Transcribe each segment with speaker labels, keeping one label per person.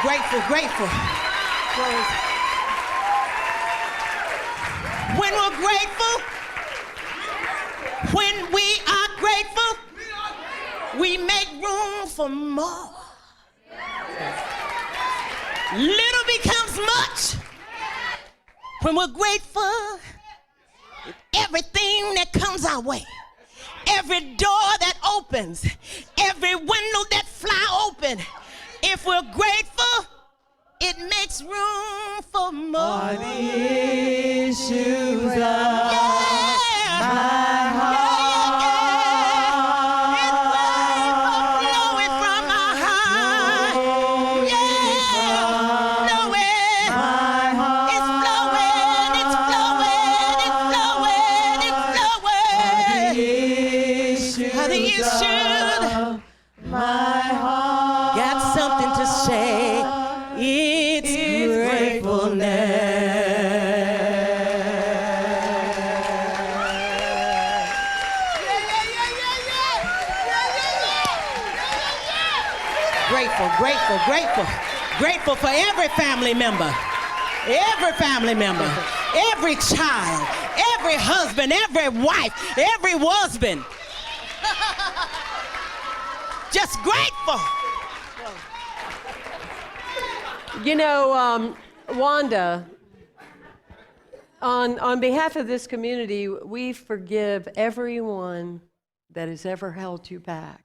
Speaker 1: Grateful, grateful. When we're grateful, when we are grateful, we make room for more. Little becomes much when we're grateful. Everything that comes our way, every door that opens, every window that fly open, if we're grateful, it makes room for more.
Speaker 2: Are the issues of my heart.
Speaker 1: Grateful for every family member, every child, every husband, every wife, every husband. Just grateful.
Speaker 3: You know, Wanda, on behalf of this community, we forgive everyone that has ever held you back.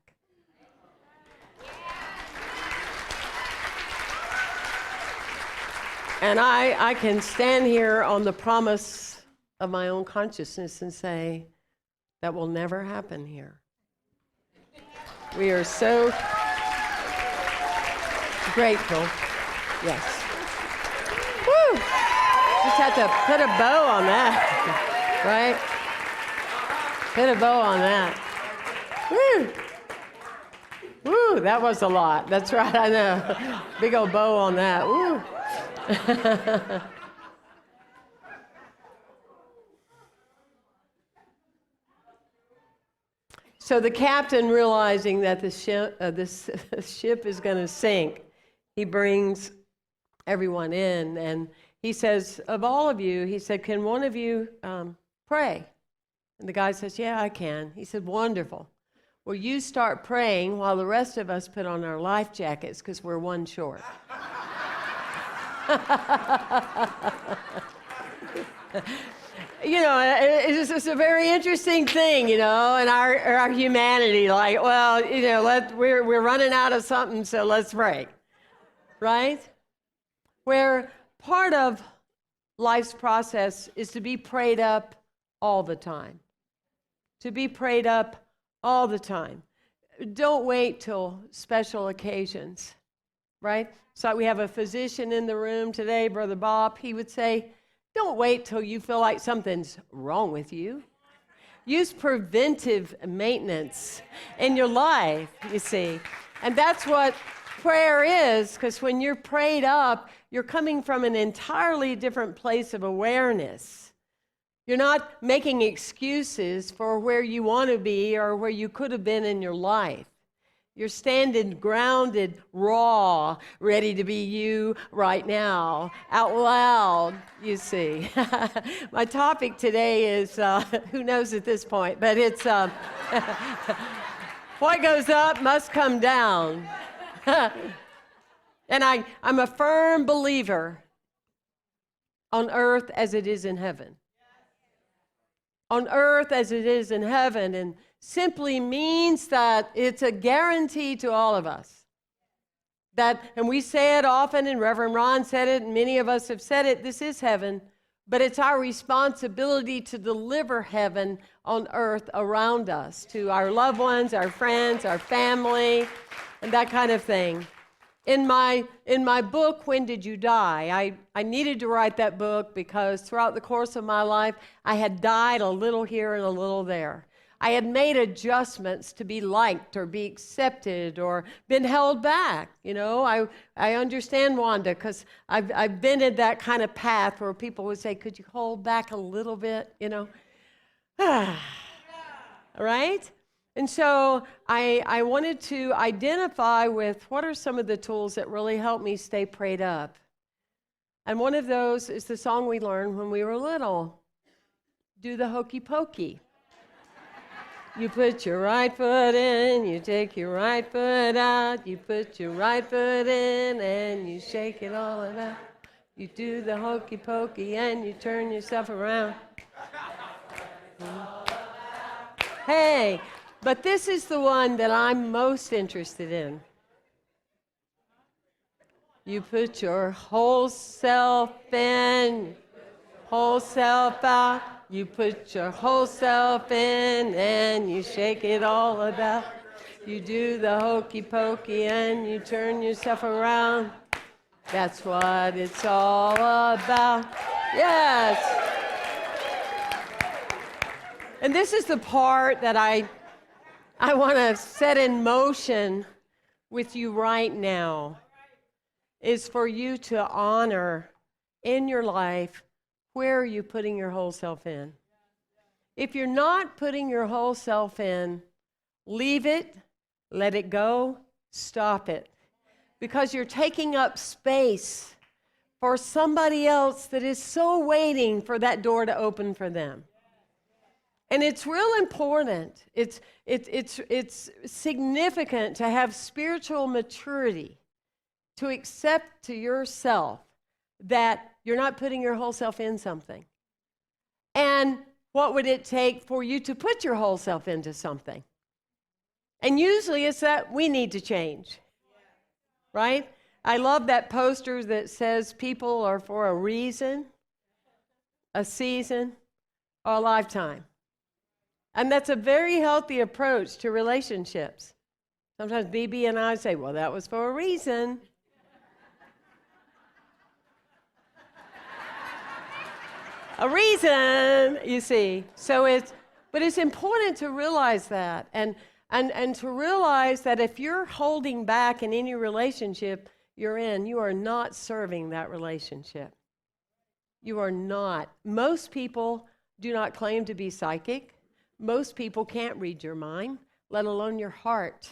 Speaker 3: And I can stand here on the promise of my own consciousness and say, that will never happen here. We are so grateful. Yes. Woo! Just had to put a bow on that, right? Put a bow on that. Woo! Woo, that was a lot. That's right, I know. Big old bow on that. Woo! So the captain, realizing that this ship is going to sink, he brings everyone in, and he says, of all of you, he said, can one of you pray? And the guy says, yeah, I can. He said, wonderful. Well, you start praying while the rest of us put on our life jackets because we're one short. You know, it's a very interesting thing, you know, in our humanity. Like, well, you know, we're running out of something, so let's pray, right? Where part of life's process is to be prayed up all the time. To be prayed up all the time. Don't wait till special occasions, right? So we have a physician in the room today, Brother Bob. He would say, don't wait till you feel like something's wrong with you. Use preventive maintenance in your life, you see. And that's what prayer is, because when you're prayed up, you're coming from an entirely different place of awareness. You're not making excuses for where you want to be or where you could have been in your life. You're standing grounded, raw, ready to be you right now, out loud, you see. My topic today is, who knows at this point, but it's what goes up must come down. And I'm a firm believer on earth as it is in heaven. On earth as it is in heaven, and simply means that it's a guarantee to all of us. That, and we say it often, and Reverend Ron said it, and many of us have said it, this is heaven, but it's our responsibility to deliver heaven on earth around us, to our loved ones, our friends, our family, and that kind of thing. In my book, When Did You Die? I needed to write that book because throughout the course of my life, I had died a little here and a little there. I had made adjustments to be liked or be accepted or been held back. You know, I understand, Wanda, because I've been in that kind of path where people would say, could you hold back a little bit, you know? Right? And so I wanted to identify with what are some of the tools that really help me stay prayed up. And one of those is the song we learned when we were little. Do the hokey pokey. You put your right foot in, you take your right foot out, you put your right foot in and you shake it all about. You do the hokey pokey and you turn yourself around. Hey, but this is the one that I'm most interested in. You put your whole self in, whole self out. You put your whole self in and you shake it all about. You do the hokey pokey and you turn yourself around. That's what it's all about. Yes. And this is the part that I want to set in motion with you right now, is for you to honor in your life, where are you putting your whole self in? If you're not putting your whole self in, leave it, let it go, stop it. Because you're taking up space for somebody else that is so waiting for that door to open for them. And it's real important. It's significant to have spiritual maturity, to accept to yourself that you're not putting your whole self in something. And what would it take for you to put your whole self into something? And usually it's that we need to change, right? I love that poster that says people are for a reason, a season, or a lifetime. And that's a very healthy approach to relationships. Sometimes BB and I say, well, that was for a reason. A reason, you see. But it's important to realize that and to realize that if you're holding back in any relationship you're in, you are not serving that relationship. You are not. Most people do not claim to be psychic. Most people can't read your mind, let alone your heart.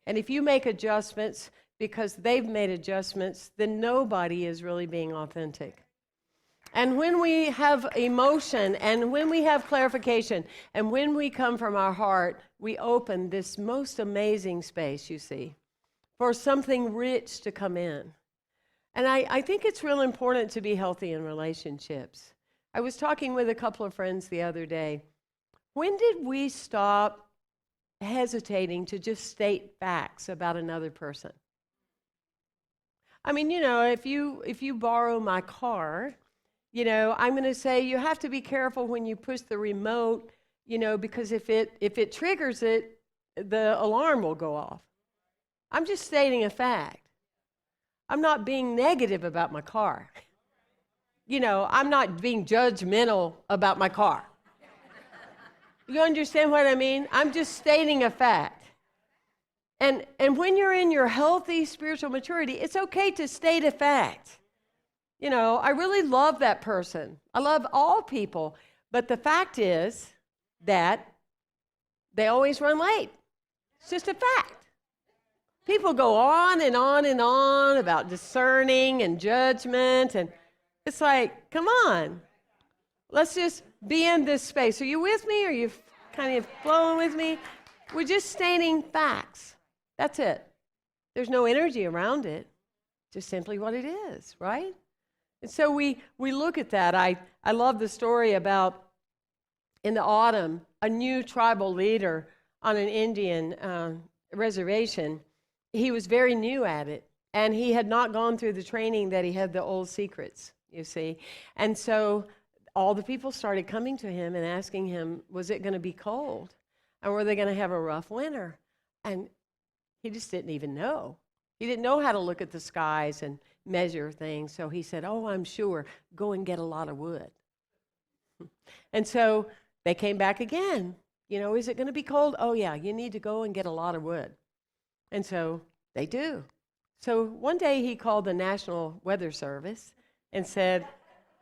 Speaker 3: And if you make adjustments because they've made adjustments, then nobody is really being authentic. And when we have emotion and when we have clarification and when we come from our heart, we open this most amazing space, you see, for something rich to come in. And I think it's real important to be healthy in relationships. I was talking with a couple of friends the other day. When did we stop hesitating to just state facts about another person? I mean, if you borrow my car, I'm going to say you have to be careful when you push the remote, because if it triggers it, the alarm will go off. I'm just stating a fact. I'm not being negative about my car. I'm not being judgmental about my car. You understand what I mean? I'm just stating a fact. And when you're in your healthy spiritual maturity, it's okay to state a fact. I really love that person. I love all people. But the fact is that they always run late. It's just a fact. People go on and on and on about discerning and judgment. And it's like, come on. Let's just be in this space. Are you with me? Are you kind of flowing with me? We're just stating facts. That's it. There's no energy around it. Just simply what it is, right? And so we look at that. I love the story about, in the autumn, a new tribal leader on an Indian reservation. He was very new at it, and he had not gone through the training that he had the old secrets, you see. And so all the people started coming to him and asking him, was it going to be cold? And were they going to have a rough winter? And he just didn't even know. He didn't know how to look at the skies and measure things. So he said, oh, I'm sure. Go and get a lot of wood. And so they came back again. Is it going to be cold? Oh, yeah, you need to go and get a lot of wood. And so they do. So one day he called the National Weather Service and said,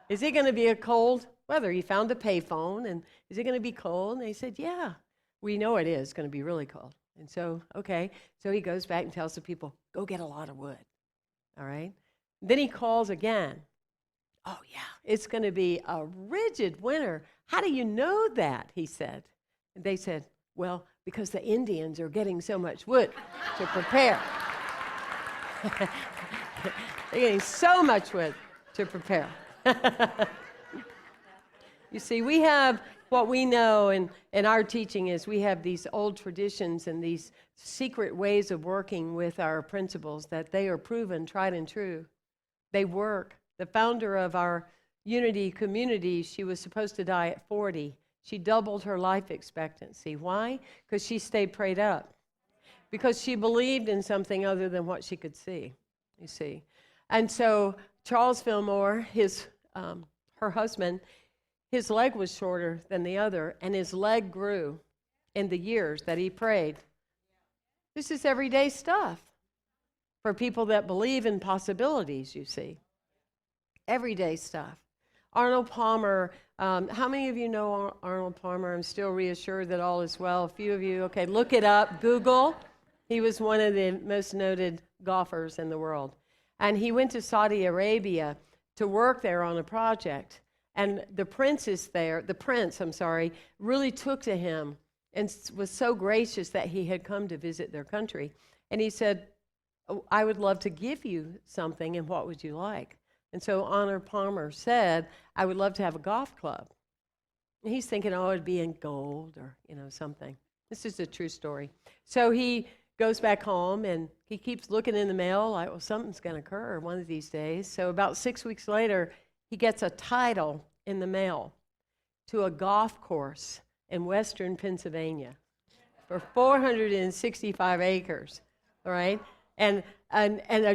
Speaker 3: is it going to be a cold weather? He found a payphone, and is it going to be cold? And they said, yeah. We know it is going to be really cold. And so, okay, so he goes back and tells the people, go get a lot of wood. All right? Then he calls again. Oh, yeah, it's going to be a rigid winter. How do you know that? He said. And they said, well, because the Indians are getting so much wood to prepare. They're getting so much wood to prepare. You see, we have what we know in our teaching is we have these old traditions and these secret ways of working with our principles that they are proven, tried and true. They work. The founder of our Unity community, she was supposed to die at 40. She doubled her life expectancy. Why? Because she stayed prayed up. Because she believed in something other than what she could see, you see. And so Charles Fillmore, her husband, his leg was shorter than the other, and his leg grew in the years that he prayed. This is everyday stuff for people that believe in possibilities, you see. Everyday stuff. Arnold Palmer, how many of you know Arnold Palmer? I'm still reassured that all is well. A few of you, okay, look it up, Google. He was one of the most noted golfers in the world. And he went to Saudi Arabia to work there on a project. And the prince, really took to him and was so gracious that he had come to visit their country. And he said, oh, I would love to give you something, and what would you like? And so Arnold Palmer said, I would love to have a golf club. And he's thinking, oh, it'd be in gold or, something. This is a true story. So he goes back home, and he keeps looking in the mail like, well, something's going to occur one of these days. So about 6 weeks later, he gets a title in the mail to a golf course in western Pennsylvania for 465 acres, all right? And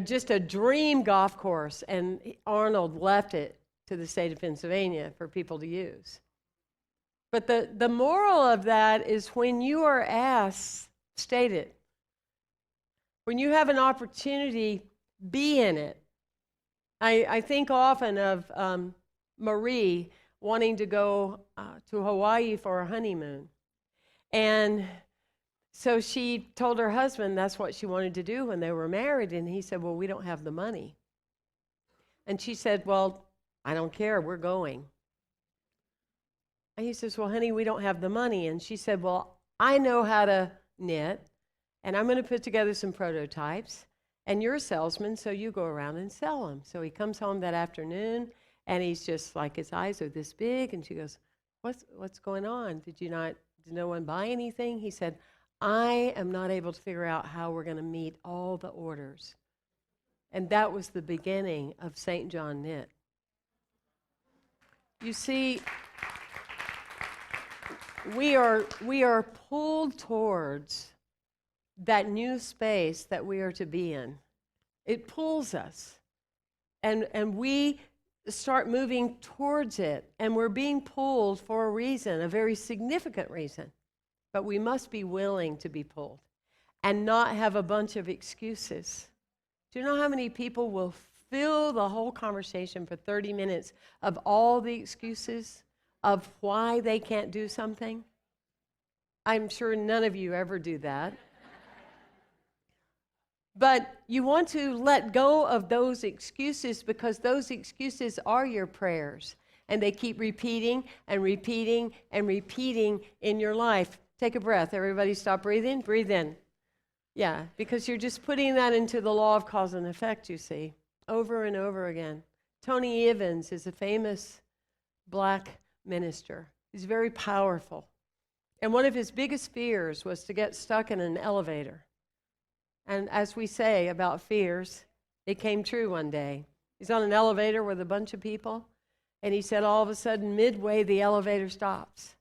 Speaker 3: just a dream golf course, and Arnold left it to the state of Pennsylvania for people to use. But the moral of that is when you are asked, state it. When you have an opportunity, be in it. I think often of Marie wanting to go to Hawaii for her honeymoon. And so she told her husband that's what she wanted to do when they were married. And he said, well, we don't have the money. And she said, well, I don't care. We're going. And he says, well, honey, we don't have the money. And she said, well, I know how to knit, and I'm going to put together some prototypes. And you're a salesman, so you go around and sell them. So he comes home that afternoon, and he's just like, his eyes are this big. And she goes, what's going on? Did no one buy anything? He said, I am not able to figure out how we're going to meet all the orders. And that was the beginning of St. John Knit. You see, we are pulled towards that new space that we are to be in. It pulls us. And we start moving towards it. And we're being pulled for a reason, a very significant reason. But we must be willing to be pulled and not have a bunch of excuses. Do you know how many people will fill the whole conversation for 30 minutes of all the excuses of why they can't do something? I'm sure none of you ever do that. But you want to let go of those excuses because those excuses are your prayers. And they keep repeating and repeating and repeating in your life. Take a breath. Everybody stop breathing. Breathe in. Yeah, because you're just putting that into the law of cause and effect, you see, over and over again. Tony Evans is a famous black minister. He's very powerful. And one of his biggest fears was to get stuck in an elevator. And as we say about fears, it came true one day. He's on an elevator with a bunch of people, and he said all of a sudden, midway, the elevator stops.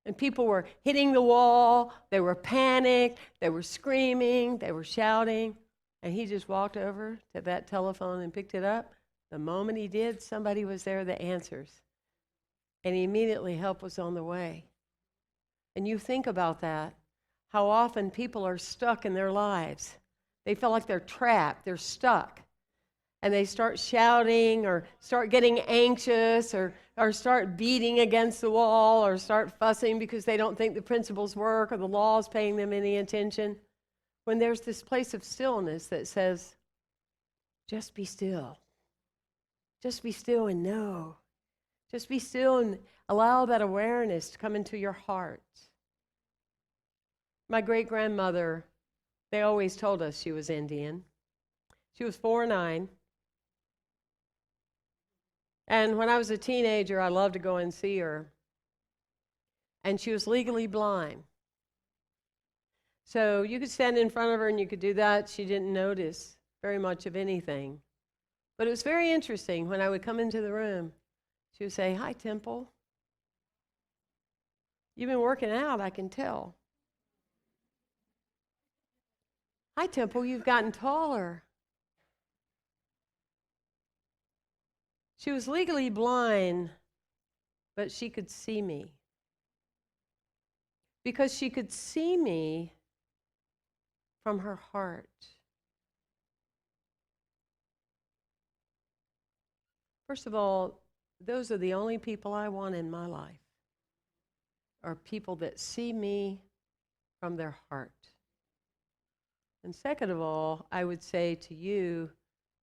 Speaker 3: And people were hitting the wall, they were panicked, they were screaming, they were shouting, and he just walked over to that telephone and picked it up. The moment he did, somebody was there that answers. And immediately help was on the way. And you think about that, how often people are stuck in their lives. They feel like they're trapped, they're stuck. and they start shouting or start getting anxious or start beating against the wall or start fussing because they don't think the principles work or the law is paying them any attention, when there's this place of stillness that says, just be still. Just be still and know. Just be still and allow that awareness to come into your heart. My great-grandmother, they always told us she was Indian. She was 4'9". And when I was a teenager, I loved to go and see her. And she was legally blind. So you could stand in front of her and you could do that. She didn't notice very much of anything. But it was very interesting when I would come into the room. She would say, "Hi, Temple. You've been working out, I can tell. Hi, Temple, you've gotten taller." She was legally blind, but she could see me. Because she could see me from her heart. First of all, those are the only people I want in my life, are people that see me from their heart. And second of all, I would say to you,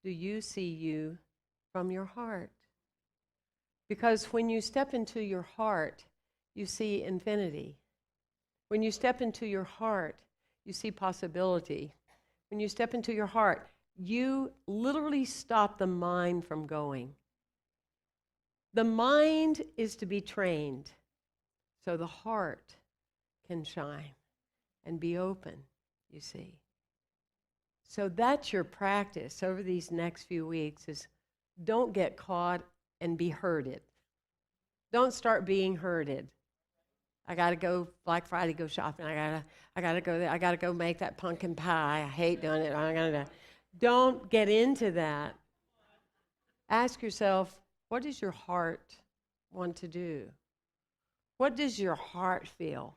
Speaker 3: do you see you from your heart? Because when you step into your heart, you see infinity. When you step into your heart, you see possibility. When you step into your heart, you literally stop the mind from going. The mind is to be trained so the heart can shine and be open, you see. So that's your practice over these next few weeks, is don't get caught and be herded. Don't start being herded. I got to go Black Friday, go shopping. I gotta go there. I got to go make that pumpkin pie. I hate doing it. Don't get into that. Ask yourself, what does your heart want to do? What does your heart feel?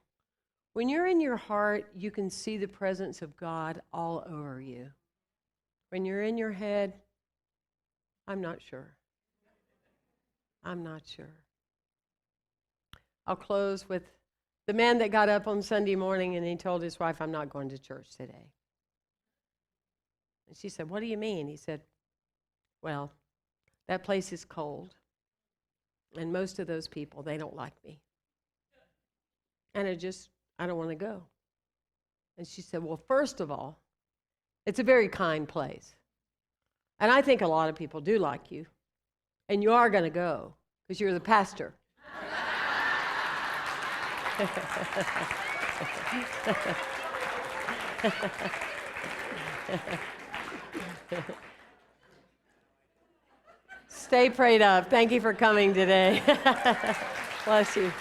Speaker 3: When you're in your heart, you can see the presence of God all over you. When you're in your head, I'm not sure. I'm not sure. I'll close with the man that got up on Sunday morning and he told his wife, "I'm not going to church today." And she said, "What do you mean?" He said, "Well, that place is cold. And most of those people, they don't like me. And I don't want to go." And she said, "Well, first of all, it's a very kind place. And I think a lot of people do like you. And you are going to go because you're the pastor." Stay prayed up. Thank you for coming today. Bless you.